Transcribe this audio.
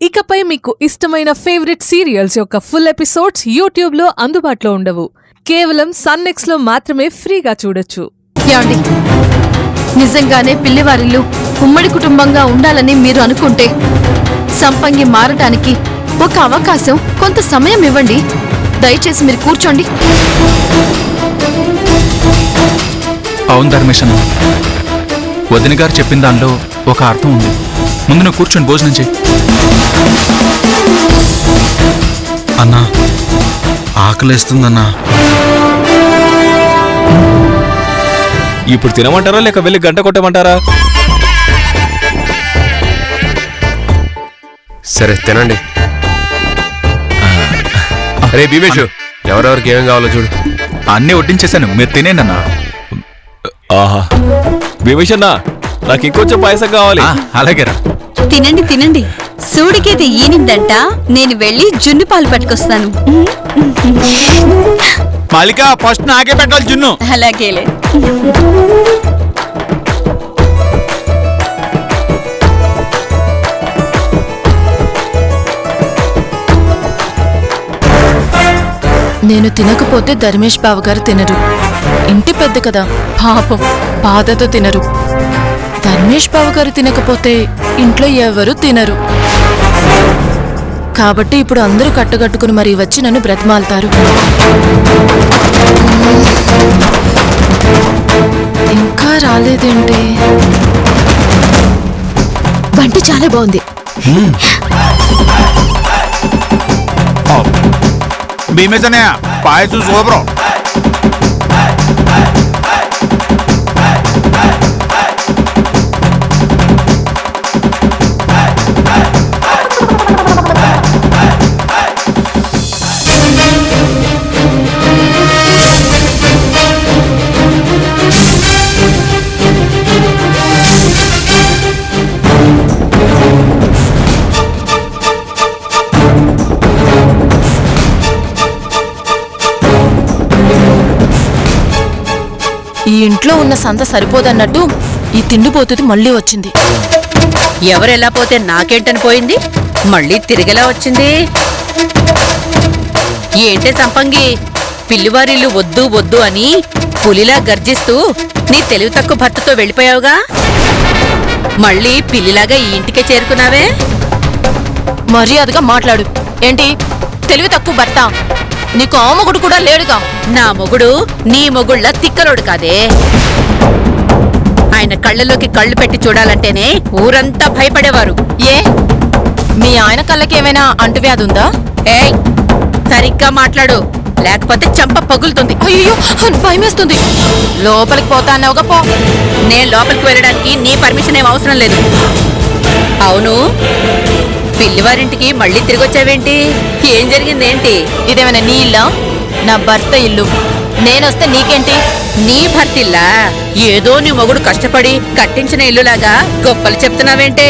ఇకపై మీకు ఇష్టమైన ఫేవరెట్ సీరియల్స్ యొక్క ఫుల్ ఎపిసోడ్స్ యూట్యూబ్ లో అందుబాటులో ఉండవు. కేవలం సన్నెక్స్ లో మాత్రమే ఫ్రీగా చూడొచ్చు. ఏమండి, నిజంగానే పిల్లివారిల్లు ఉమ్మడి కుటుంబంగా ఉండాలని మీరు అనుకుంటే సంపంగి మారటానికి ఒక అవకాశం, కొంత సమయం ఇవ్వండి. దయచేసి మీరు కూర్చోండి. అవును ధర్మేశన్న, వదిన గారు చెప్పిన దానిలో ఒక అర్థం ఉంది. ముందు నువ్వు కూర్చొని భోజనం చేయి. అన్నా, ఆకలేస్తుందన్నా. ఇప్పుడు తినమంటారా లేక వెళ్ళి గంట కొట్టమంటారా? సరే తినండి. అరే బీమేష్, ఎవరెవరికి ఏమేం కావాలో చూడు. అన్నీ వడ్డించేశాను, మీరు తినేనన్నా. ఆహా, భీమేశన్న, నాకు ఇంకొంచెం పాయసం కావాలి. అలాగేరా. తినండి తినండి. సూడికేది ఈనిందంట, నేను వెళ్ళి జున్ను పాలు పట్టుకొస్తాను. మాలిక, ఫస్ట్ నాకే పెట్టాలి జున్ను. అలాగేలే. నేను తినకపోతే ధర్మేష్ బావగారు తినరు. ఇంటి పెద్ద కదా, పాపం బాధతో తినరు. ధర్మేష్ బావగారు తినకపోతే ఇంట్లో ఎవరు తినరు. కాబట్టి ఇప్పుడు అందరూ కట్టుకట్టుకుని మరీ వచ్చి నన్ను బ్రతిమాలుతారు. ఇంకా రాలేదేంటి? వంట చాలా బాగుంది. భీమేశన్నయ్య, పాయసం సూపర్. ఈ ఇంట్లో ఉన్న సంత సరిపోదన్నట్టు ఈ తిండిపోతుంది మళ్ళీ వచ్చింది. ఎవరెలా పోతే నాకేంటని పోయింది, మళ్ళీ తిరిగేలా వచ్చింది. ఏంటే సంపంగి, పిల్లివారిల్లు వద్దు వద్దు అని పులిలా గర్జిస్తూ నీ తెలివి తక్కువ భర్తతో వెళ్ళిపోయావుగా, మళ్ళీ పిల్లిలాగా ఈ ఇంటికే చేరుకున్నావే. మర్యాదగా మాట్లాడు. ఏంటి తెలివి తక్కువ భర్త? నీకు ఆ మొగుడు కూడా లేడుగా. నా మొగుడు నీ మొగుళ్ళ తిక్కలోడు కాదే. ఆయన కళ్ళలోకి కళ్ళు పెట్టి చూడాలంటేనే ఊరంతా భయపడేవారు. ఏ మీ ఆయన కళ్ళకి ఏమైనా అంటువ్యాధి ఉందా? ఏయ్, సరిగ్గా మాట్లాడు, లేకపోతే చంప పగులుతుంది. అయ్యో, భయమేస్తుంది. లోపలికి పోతా అన్నావుగా, పో. నేను లోపలికి వెళ్ళడానికి నీ పర్మిషన్ ఏం అవసరం లేదు. అవును, పిల్లివారింటికి మళ్ళీ తిరిగొచ్చావేంటి? ఏం జరిగిందేంటి? ఇదేమైనా నీ ఇల్లా? నా భర్త ఇల్లు. నేనొస్తే నీకేంటి? నీ భర్తిల్లా? ఏదో నీ మొగుడు కష్టపడి కట్టించిన ఇల్లులాగా గొప్పలు చెప్తున్నావేంటే?